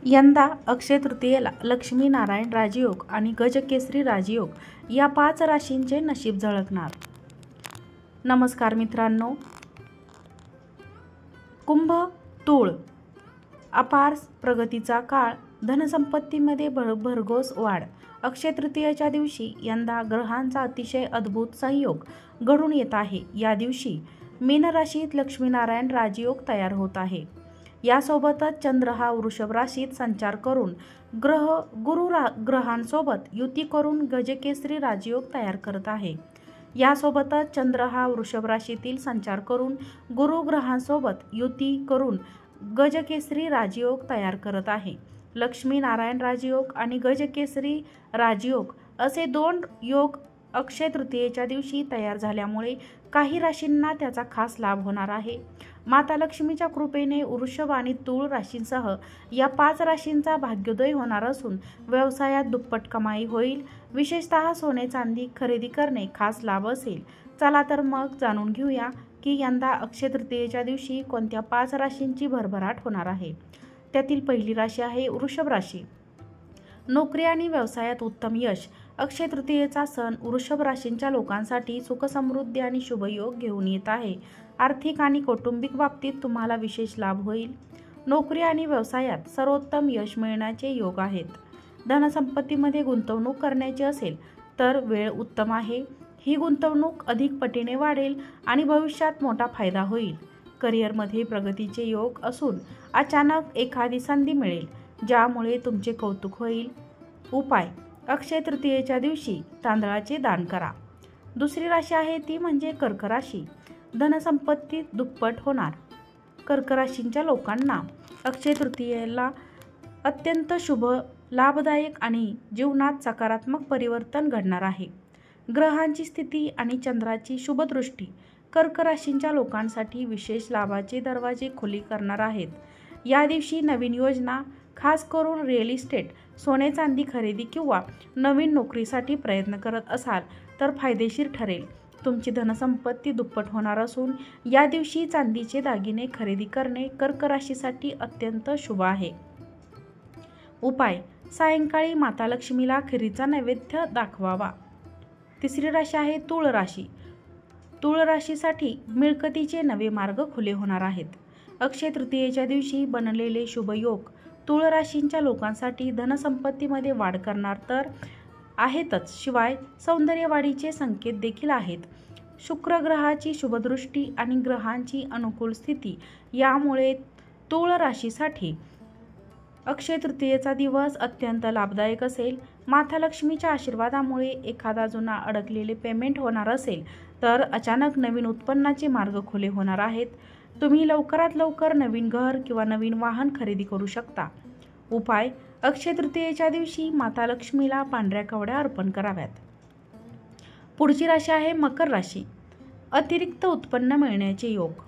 यंदा अक्षय तृतीयेला लक्ष्मीनारायण राजयोग आणि गजकेसरी राजयोग या 5 राशींचे नशीब झळकणार। नमस्कार मित्रांनो, कुंभ तुळ अपार प्रगतीचा काळ, धनसंपत्तीमध्ये भरघोस वाढ। अक्षय तृतीयेच्या दिवशी यंदा ग्रहांचा अतिशय अद्भुत संयोग घडून येत आहे। या दिवशी मीन राशीत लक्ष्मीनारायण राजयोग तयार होत आहे। यासोबतच चंद्र हा वृषभ राशीत संचार करून गुरु ग्रहांसोबत युती करून गजकेसरी राजयोग तयार करत आहे। यासोबतच चंद्र हा वृषभ राशीतील संचार करून गुरु ग्रहांसोबत युती करून गजकेसरी राजयोग तयार करत आहे। लक्ष्मीनारायण राजयोग आणि गजकेसरी राजयोग असे 2 योग अक्षय तृतीयेच्या दिवशी तयार झाल्यामुळे काही राशींना त्याचा खास लाभ होणार आहे। माता लक्ष्मीच्या कृपेने वृषभ आणि तुळ राशींसह या 5 राशींचा भाग्योदय होणार असून व्यवसायात दुप्पट कमाई होईल। विशेषतः सोने चांदी खरेदी करणे खास लाभ असेल। चला तर मग जाणून घेऊया की यंदा अक्षय तृतीयेच्या दिवशी कोणत्या 5 राशींची भरभराट होणार आहे। त्यातील पहिली राशी आहे वृषभ राशी। नोकरी आणि व्यवसायात उत्तम यश। अक्षय तृतीयेचा सण वृषभ राशींच्या लोकांसाठी सुख समृद्धी आणि शुभयोग घेऊन येत आहे। आर्थिक आणि कौटुंबिक बाबतीत तुम्हाला विशेष लाभ होईल। नोकरी आणि व्यवसायात सर्वोत्तम यश मिळण्याचे योग आहेत। धनसंपत्तीमध्ये गुंतवणूक करण्याची असेल तर वेळ उत्तम आहे। ही गुंतवणूक अधिक पटीने वाढेल आणि भविष्यात मोठा फायदा होईल। करिअरमध्ये प्रगतीचे योग असून अचानक एखादी संधी मिळेल ज्यामुळे तुमचे कौतुक होईल। उपाय: अक्षय तृतीयेच्या दिवशी तांदळाचे दान करा। दुसरी राशी आहे ती म्हणजे कर्क राशी। धनसंपत्तीत दुप्पट होणार। कर्क राशींच्या लोकांना अक्षय तृतीयेला अत्यंत शुभ, लाभदायक आणि जीवनात सकारात्मक परिवर्तन घडणार आहे। ग्रहांची स्थिती आणि चंद्राची शुभदृष्टी कर्क राशींच्या लोकांसाठी विशेष लाभाचे दरवाजे खुले करणार आहेत। या दिवशी नवीन योजना, खास करून रिअल इस्टेट, सोने चांदी खरेदी किंवा नवीन नोकरीसाठी प्रयत्न करत असाल तर फायदेशीर ठरेल। तुमची धनसंपत्ती दुप्पट होणार असून या दिवशी चांदीचे दागिने खरेदी करणे कर्क राशीसाठी अत्यंत शुभ आहे। उपाय: सायंकाळी माता लक्ष्मीला खिरीचा नैवेद्य दाखवावा। तिसरी राशी आहे तुळ राशी। तुळ राशीसाठी मिळकतीचे नवे मार्ग खुले होणार आहेत। अक्षय तृतीयेच्या दिवशी बनलेले शुभ योग तुळ राशींच्या लोकांसाठी धनसंपत्तीमध्ये वाढ करणार तर आहेतच, शिवाय सौंदर्यवाढीचे संकेत देखील आहेत। शुक्र ग्रहाची शुभदृष्टी आणि ग्रहांची अनुकूल स्थिती यामुळे तुळ राशीसाठी अक्षय तृतीयेचा दिवस अत्यंत लाभदायक असेल। माता लक्ष्मीच्या आशीर्वादामुळे एखादा जुना अडकलेले पेमेंट होणार असेल तर अचानक नवीन उत्पन्नाचे मार्ग खुले होणार आहेत। तुम्ही लवकरात लवकर नवीन घर किंवा नवीन वाहन खरेदी करू शकता। उपाय: अक्षय तृतीयेच्या दिवशी माता लक्ष्मीला पांढऱ्या कवड्या अर्पण कराव्यात। पुढची राशी आहे मकर राशी। अतिरिक्त उत्पन्न मिळण्याचे योग।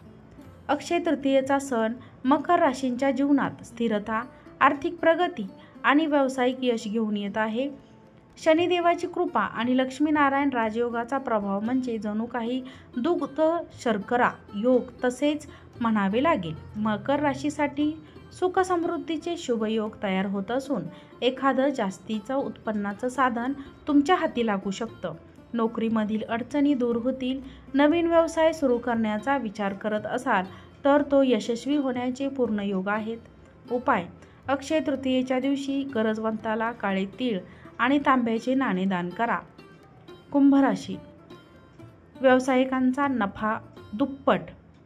अक्षय तृतीयेचा सण मकर राशींच्या जीवनात स्थिरता, आर्थिक प्रगती आणि व्यावसायिक यश घेऊन येत आहे। शनिदेवाची कृपा आणि लक्ष्मीनारायण राजयोगाचा प्रभाव म्हणजे जणू काही दुग्ध शर्करा योग तसेच म्हणावे लागेल। मकर राशीसाठी सुख समृद्धीचे शुभ योग तयार होत असून एखादं जास्तीचं उत्पन्नाचं साधन तुमच्या हाती लागू शकतं। नोकरीमधील अडचणी दूर होतील। नवीन व्यवसाय सुरू करण्याचा विचार करत असाल तर तो यशस्वी होण्याचे पूर्ण योग आहेत। उपाय: अक्षय तृतीयेच्या दिवशी गरजवंताला काळे तीळ आणि तांब्याचे नाणे दान करा। कुंभ राशी। व्यावसायिकांचा नफा दुप्पट।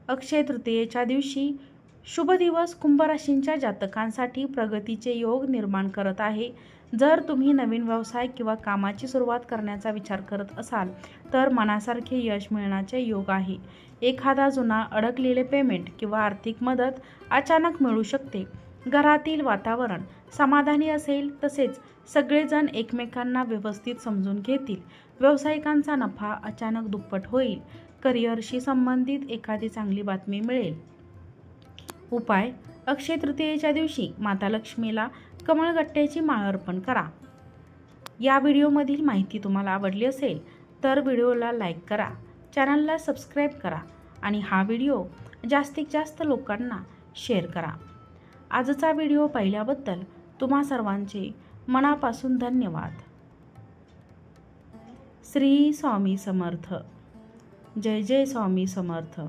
अक्षय तृतीयेच्या दिवशी शुभ दिवस कुंभ राशींच्या जातकांसाठी प्रगतीचे योग निर्माण करत आहे। जर तुम्ही नवीन व्यवसाय किंवा कामाची सुरुवात करण्याचा विचार करत असाल तर मनासारखे यश मिळण्याचे योग आहे। एखादा जुना अडकलेले पेमेंट किंवा आर्थिक मदत अचानक मिळू शकते। घरातील वातावरण समाधानी असेल तसेच सगळेजण एकमेकांना व्यवस्थित समजून घेतील। व्यावसायिकांचा नफा अचानक दुप्पट होईल। करिअरशी संबंधित एखादी चांगली बातमी मिळेल। उपाय: अक्षय तृतीयेच्या दिवशी माता लक्ष्मीला कमळगट्ट्याची माळ अर्पण करा। या व्हिडिओमधील माहिती तुम्हाला आवडली असेल तर व्हिडिओला लाईक करा, चॅनलला सबस्क्राईब करा आणि हा व्हिडिओ जास्तीत जास्त लोकांना शेअर करा। आजचा व्हिडिओ पाहिल्याबद्दल तुम्हा सर्वांचे मनापासून धन्यवाद. श्री स्वामी समर्थ. जय जय स्वामी समर्थ.